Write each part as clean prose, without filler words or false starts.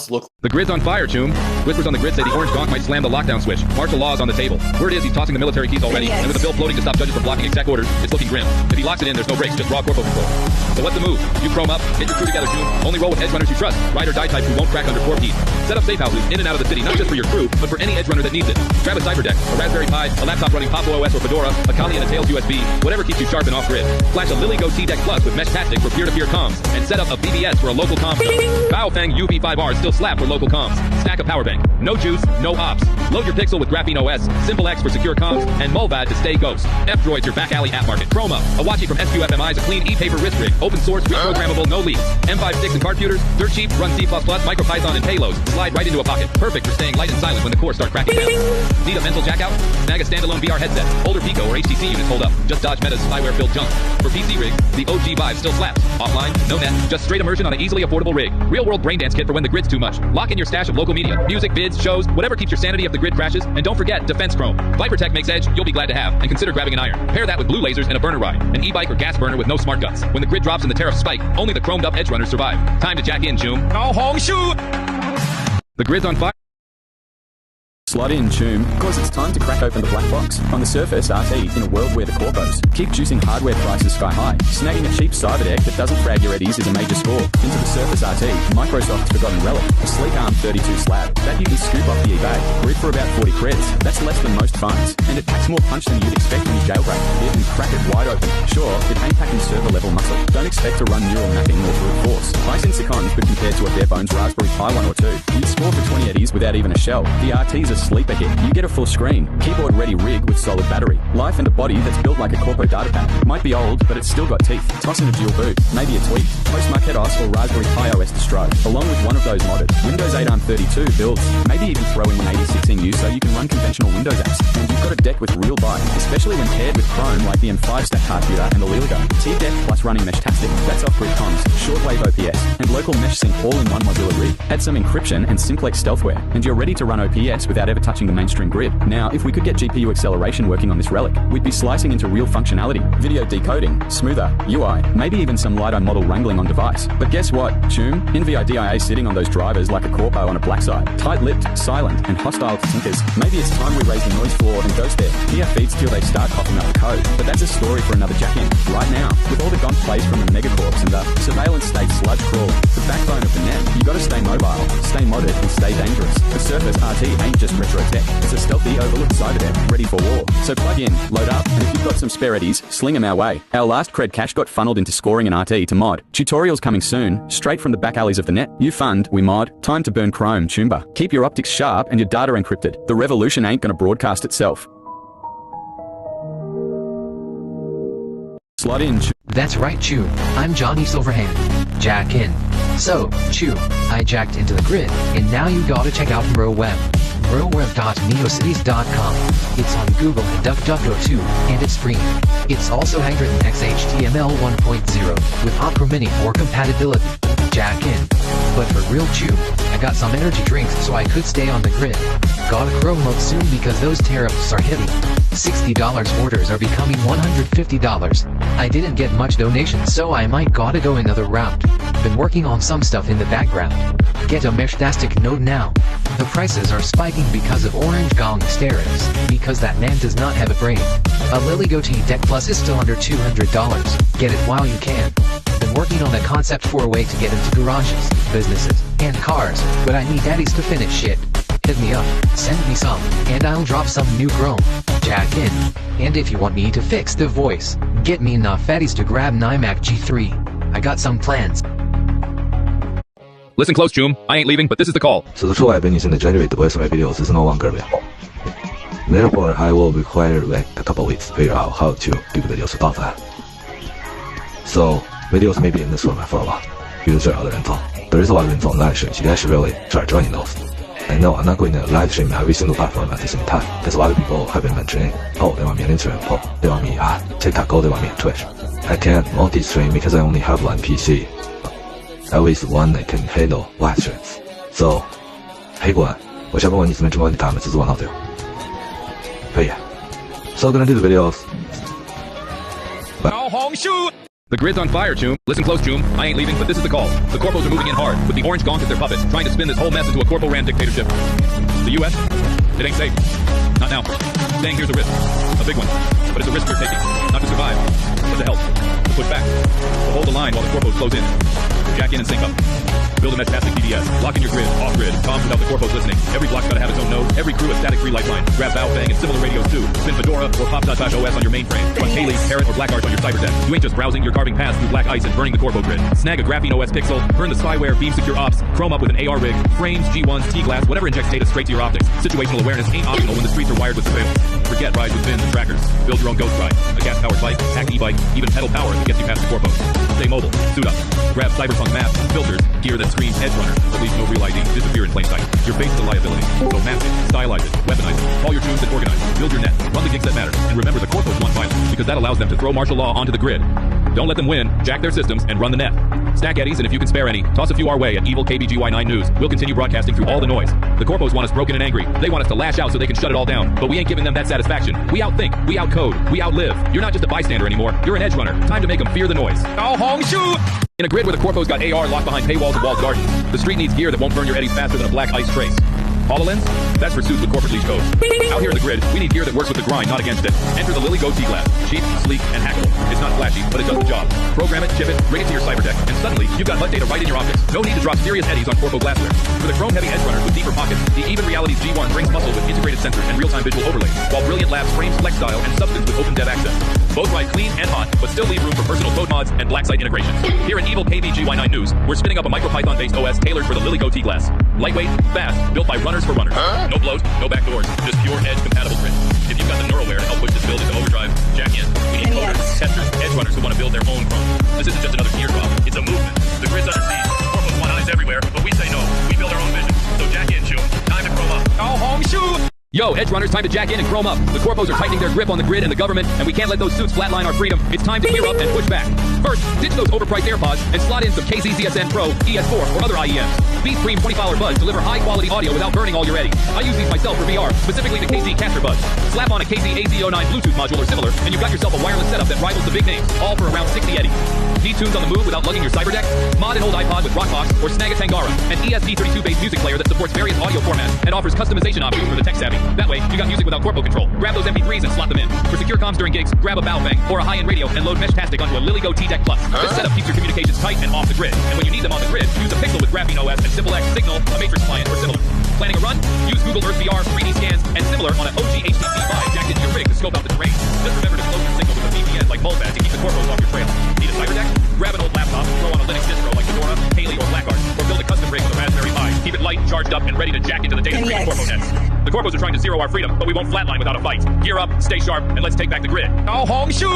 must look. The grid's on fire, Choom. Whispers on the grid say the orange gonk might slam the lockdown switch. Martial law is on the table. Word is he's tossing the military keys already, and with a bill floating to stop judges from blocking exec orders, it's looking grim. If he locks it in, there's no breaks, just raw corpo control. So what's the move? You chrome up, get your crew together, Choom. Only roll with edge runners you trust. Ride or die types who won't crack under 4 Ps. Set up safe houses in and out of the city, not just for your crew, but for any edge runner that needs it. Grab a cyber deck, a Raspberry Pi, a laptop running Pop! OS or Fedora, a Kali and a Tails USB, whatever keeps you sharp and off grid. Flash a LilyGo T-Deck Plus with Mesh Tastic for peer-to-peer comms, and set up a BBS for a local comm zone. Baofeng UV5R still slap for local comms. Stack a power bank. No juice, no ops. Load your Pixel with Graphene OS, Simple X for secure comms, and Molvad to stay ghost. F-Droid's your back alley app market. Chrome up. Awachi from SQFMI is a clean e-paper wrist rig. Open source, reprogrammable, no leaks. M5 sticks and card computers, dirt cheap, run C++, MicroPython, and payloads. Slide right into a pocket. Perfect for staying light and silent when the core start cracking down. Need a mental jack out? Snag a standalone VR headset. Older Pico or HTC units hold up. Just dodge Meta's spyware-filled junk. For PC rigs, the OG Vive still slaps. Offline, no net, just straight immersion on an easily affordable rig. Real-world braindance kit for when the grid's too much. Lock in your stash of local media, music, vids, shows, whatever keeps your sanity if the grid crashes. And don't forget Defense Chrome. ViperTech makes edge you'll be glad to have, and consider grabbing an iron. Pair that with blue lasers and a burner ride. An e-bike or gas burner with no smart guts. When the grid drops and the tariffs spike, only the chromed up edge runners survive. Time to jack in, Choom. The grid's on fire. Slot in, Choom, because it's time to crack open the black box. On the Surface RT, in a world where the corpos keep juicing hardware prices sky high, snagging a cheap cyber deck that doesn't frag your eddies is a major score. Into the Surface RT, Microsoft's forgotten relic, a sleek ARM 32 slab that you can scoop off the eBay. Grid for about 40 creds. That's less than most phones, and it packs more punch than you'd expect when you jailbreak. You can crack it wide open. Sure, it ain't packing server level muscle. Don't expect to run neural mapping or brute force. Hisense cons, but compared to a bare bones Raspberry Pi 1 or 2, you'd score for 20 eddies without even a shell. The RT's a sleeper hit. You get a full screen, keyboard ready rig with solid battery, life and a body that's built like a corpo data pad. Might be old, but it's still got teeth. Toss in a dual boot, maybe a tweak. Post Marquette OS or Raspberry Pi OS distro, along with one of those modded Windows 8 ARM 32 builds. Maybe even throw in 186 in use so you can run conventional Windows apps. And you've got a deck with real bite, especially when paired with Chrome like the M5 stack hard computer and the LilyGo. T-Deck plus running Mesh Tastic, that's off-grid comms, shortwave OPS, and local mesh sync all in one modular rig. Add some encryption and simplex stealthware, and you're ready to run OPS without ever touching the mainstream grid. Now, if we could get GPU acceleration working on this relic, we'd be slicing into real functionality, video decoding, smoother, UI, maybe even some LiDAR model wrangling on device. But guess what, Choom? NVIDIA DIA sitting on those drivers like a corpo on a black side. Tight-lipped, silent, and hostile to tinkers. Maybe it's time we raise the noise floor and ghost there. Here feeds till they start coughing up the code. But that's a story for another jack-in. Right now, with all the gonk plays from the megacorps and the surveillance state sludge crawl, the backbone of the net, you gotta stay mobile, stay modded, and stay dangerous. The Surface RT ain't just retro tech. It's a stealthy overlooked cyber deck, ready for war. So plug in, load up, and if you've got some spare eddies, sling them our way. Our last cred cash got funneled into scoring an RT to mod. Tutorials coming soon, straight from the back alleys of the net. You fund, we mod. Time to burn Chrome, Choomba. Keep your optics sharp and your data encrypted. The revolution ain't gonna broadcast itself. Slot in, That's right, Choom. I'm Johnny Silverhand. Jack in. So, Choom, I jacked into the grid, and now you gotta check out MroWeb. MroWeb.neocities.com. It's on Google and DuckDuckGo too, and it's free. It's also handwritten XHTML 1.0 with Opera Mini for compatibility. Jack in. But for real, Choom, I got some energy drinks so I could stay on the grid. Gotta Chrome up soon because those tariffs are heavy. $60 orders are becoming $150. I didn't get much donations, so I might gotta go another route. Been working on some stuff in the background. Get a Mesh Tastic node now. The prices are spiking because of orange gong tariffs, because that man does not have a brain. A LilyGo T-Deck Plus is still under $200. Get it while you can. Been working on a concept for a way to get into garages, businesses, and cars, but I need daddies to finish it. Hit me up, send me some, and I'll drop some new Chrome. Jack in. And if you want me to fix the voice, get me enough fatties to grab an iMac G3. I got some plans. Listen close, Choom. I ain't leaving, but this is the call. So the tool I've been using to generate the voice of my videos is no longer available. Therefore, I will require like a couple weeks to figure out how to do videos about that. So, videos may be in this format for a while. You can share other info. There is a lot of info on live streams. You guys should really start joining those. I know I'm not going to live stream every single platform at the same time, because a lot of people have been mentioning, oh, they want me on Instagram, oh, they want me on TikTok, oh, they want me on Twitch. I can't multi-stream because I only have one PC. At least one that can handle live streams. So, 黑管，我想问问你怎么这么打们制作闹对？可以。So gonna do the videos. The grid's on fire, Choom. Listen close, Choom. I ain't leaving, but this is the call. The corpos are moving in hard, with the orange gonk as their puppet, trying to spin this whole mess into a corpo-ran dictatorship. The U.S.? It ain't safe. Not now. Staying here's a risk. A big one. But it's a risk we're taking. Not to survive, but to help. To push back. To hold the line while the corpos close in. Jack in and sync up. Build a Meshtastic DDS. Lock in your grid, off-grid. Comms without the corpos listening. Every block's gotta have its own node. Every crew a static-free lifeline. Grab Baobang and similar radios too. Spin Fedora or Pop.OS on your mainframe. Run Kaylee, Parrot, or Blackguard on your cyberdeck. You ain't just browsing, you're carving paths through black ice and burning the corpo grid. Snag a Graphene OS pixel, burn the spyware, beam secure ops, chrome up with an AR rig, frames, G1s, T-glass, whatever injects data straight to your optics. Situational awareness ain't optional when the streets are wired with surveillance. Forget rides with pins and trackers. Build your own ghost ride. A gas-powered bike, hacked e-bike, even pedal power that gets you past the corpos. Stay mobile. Suit up. Grab cyberpunk maps, filters, gear that screams Edge Runner, but leaves no real ID. Disappear in plain sight. Your face is a liability. So map it, stylize it, weaponize it. Call your tunes and organize. Build your net. Run the gigs that matter. And remember, the corpos want violence, because that allows them to throw martial law onto the grid. Don't let them win. Jack their systems and run the net. Stack eddies, and if you can spare any, toss a few our way at Evil KBGY9 News. We'll continue broadcasting through all the noise. The corpos want us broken and angry. They want us to lash out so they can shut it all down. But we ain't giving them that satisfaction. We outthink, we outcode, we outlive. You're not just a bystander anymore. You're an edge runner. Time to make them fear the noise. Ao Hong Shu! In a grid where the corpos got AR locked behind paywalls and walled gardens, the street needs gear that won't burn your eddies faster than a black ice trace. HoloLens? That's for suits with corporate leash codes. Out here in the grid, we need gear that works with the grind, not against it. Enter the Lily Go T-Glass. Cheap, sleek, and hackable. It's not flashy, but it does the job. Program it, chip it, bring it to your cyberdeck, and suddenly, you've got HUD data right in your optics. No need to drop serious eddies on corpo glassware. For the chrome-heavy edge runners with deeper pockets, the Even Realities G1 brings muscle with integrated sensors and real-time visual overlay, while Brilliant Labs frames flex style and substance with open dev access. Both ride clean and hot, but still leave room for personal code mods and black site integrations. Here at Evil KBGY9 News, we're spinning up a MicroPython-based OS tailored for the Lily Go T-Glass. Lightweight, fast, built by runners for runners. No bloat, no backdoors, just pure edge-compatible grid. If you've got the Neuralware to help push this build into overdrive, jack in. We need coders, testers, edge runners who want to build their own chrome. This isn't just another teardrop, it's a movement. The grid's under siege, corpos want eyes everywhere, but we say no. We build our own vision. So jack in, Choom. Time to chrome up. Ao Hong Shu! Yo, edge runners, time to jack in and chrome up. The corpos are tightening their grip on the grid and the government, and we can't let those suits flatline our freedom. It's time to gear up and push back. First, ditch those overpriced AirPods and slot in some KZZSN Pro, ES4, or other IEMs. Beats Cream 20 Buds deliver high-quality audio without burning all your eddies. I use these myself for VR, specifically the KZ Caster Buds. Slap on a KZ AZ09 Bluetooth module or similar, and you've got yourself a wireless setup that rivals the big names, all for around 60 eddies. Need tunes on the move without lugging your cyberdeck? Mod an old iPod with Rockbox, or snag a Tangara, an ESP32-based music player that supports various audio formats and offers customization options for the tech-savvy. That way, you got music without corpo control. Grab those MP3s and slot them in. For secure comms during gigs, grab a Baobang or a high-end radio and load Meshtastic onto a Lily Go T-Deck Plus. This setup keeps your communications tight and off the grid. And when you need them on the grid, use a Pixel with Graphene OS and SimpleX Signal, a Matrix client, or similar. Planning a run? Use Google Earth VR, 3D scans, and similar on an OG HTC Vive jacked into your rig to scope out the terrain. Just remember to close your signal with a VPN like Bulbad to keep the corpos off your trail. Need a cyberdeck? Grab an old laptop, throw on a Linux distro like Fedora, Kaylee, or Blackguard, or build a custom rig with a Raspberry Pi. Keep it light, charged up, and ready to jack into the data stream corpo nets. The corpos are trying to zero our freedom, but we won't flatline without a fight. Gear up, stay sharp, and let's take back the grid. Ao Hong Shu!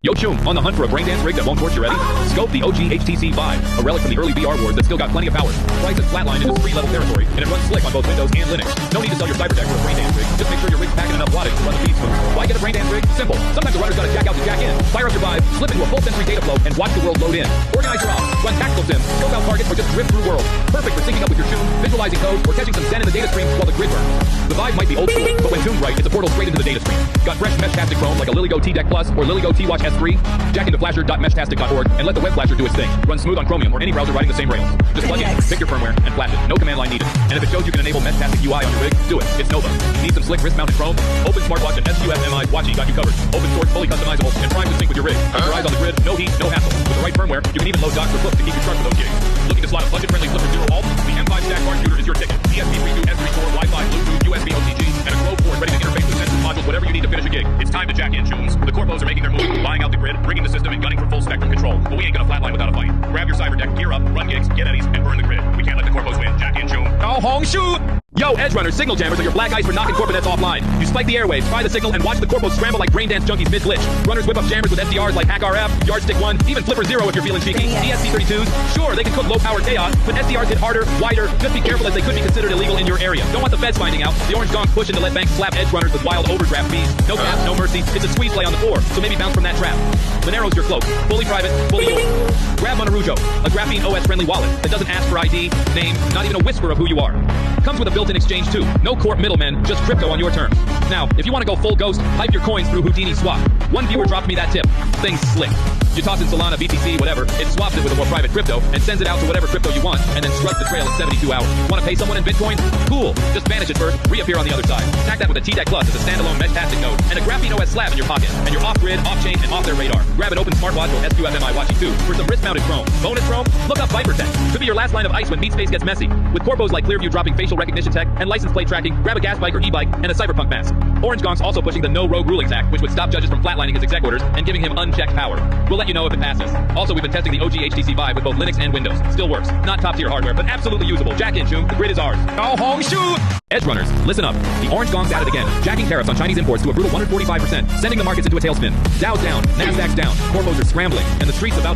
Yo, Choom, on the hunt for a braindance rig that won't torch your eddy? Scope the OG HTC Vive, a relic from the early VR wars that still got plenty of power. Price is flatlined into street-level territory, and it runs slick on both Windows and Linux. No need to sell your cyberdeck for a braindance rig. Just make sure your rig's packing enough wattage to run the feed smooth. Why get a braindance rig? Simple. Sometimes the runner's gotta jack out to jack in. Fire up your Vive, slip into a full sensory data flow, and watch the world load in. Organize your ops, run tactical sim, scope out targets, or just drift through worlds. Perfect for syncing up with your tune, visualizing code, or catching some zen in the data stream while the grid burns. The Vive might be old school, but when tuned right, it's a portal straight into the data stream. Got fresh Meshtastic Chrome like a Lily Go T-Deck Plus or Lily Go T-Watch S3? Jack into flasher.meshtastic.org and let the web flasher do its thing. Run smooth on Chromium or any browser riding the same rails. Just plug in, pick your firmware, and flash it. No command line needed. And if it shows you can enable Meshtastic UI on your rig, do it. It's Nova. Need some slick wrist-mounted Chrome? Open Smartwatch and SQFMI's Watchy got you covered. Open source, fully customizable, and primed to sync with your rig. Keep your eyes on the grid, no heat, no hassle. With the right firmware, you can even load docs or books to keep you sharp for those gigs. Looking to slot a budget-friendly Flipper Zero alt? The M5 Stack Bar Shooter is your ticket. ESP32, S34, Wi-Fi, Bluetooth, USB, OTG, and a Chrome board ready to interface with sensor modules, whatever you need to finish a gig. It's time to jack in, Chooms. The corpos are making their move, buying out the grid, rigging the system, and gunning for full spectrum control. But we ain't gonna flatline without a fight. Grab your cyberdeck, gear up, run gigs, get eddies, and burn the grid. We can't let the corpos win. Jack in, Choom. Ao Hong Shu! Yo, edge runners, signal jammers are your black ice for knocking corpo nets offline. You spike the airwaves, try the signal, and watch the corpos scramble like braindance junkies mid-glitch. Runners whip up jammers with SDRs like HackRF, Yardstick 1, even Flipper Zero if you're feeling cheeky. ESP32s, sure, they can cook low-power chaos, but SDRs hit harder, wider. Just be careful as they could be considered illegal in your area. Don't want the feds finding out. The orange gongs pushing to let banks slap edge runners with wild overdraft fees. No caps, no mercy. It's a squeeze play on the floor, so maybe bounce from that trap. Monero's your cloak. Fully private, fully yours. Grab Monarujo, a Graphene OS-friendly wallet that doesn't ask for ID, name, not even a whisper of who you are. Comes with a built-in exchange too. No corp middlemen, just crypto on your terms. Now, if you want to go full ghost, pipe your coins through Houdini Swap. One viewer dropped me that tip. Thing's slick. You toss in Solana, BTC, whatever, it swaps it with a more private crypto and sends it out to whatever crypto you want, and then scrubs the trail in 72 hours. Want to pay someone in Bitcoin? Cool. Just vanish it first, reappear on the other side. Stack that with a TDEC Plus as a standalone Metastic node, and a Graphene OS slab in your pocket, and you're off-grid, off-chain, and off their radar. Grab an open smartwatch or SQFMI Watchy 2 for some wrist-mounted Chrome. Bonus Chrome? Look up ViperTech. Could be your last line of ice when meat space gets messy. With corpos like Clearview dropping facial recognition tech and license plate tracking, grab a gas bike or e-bike and a cyberpunk mask. Orange Gonk's also pushing the no rogue rulings act, which would stop judges from flatlining his exec orders and giving him unchecked power. We'll let you know if it passes. Also, we've been testing the OG HTC Vive with both Linux and Windows. Still works. Not top-tier hardware, but absolutely usable. Jack in, Choom. The grid is ours. Edge runners, listen up. The Orange Gong's at it again, jacking tariffs on Chinese imports to a brutal 145%, sending the markets into a tailspin. Dow's down, Nasdaq's down, corpos are scrambling, and the streets about to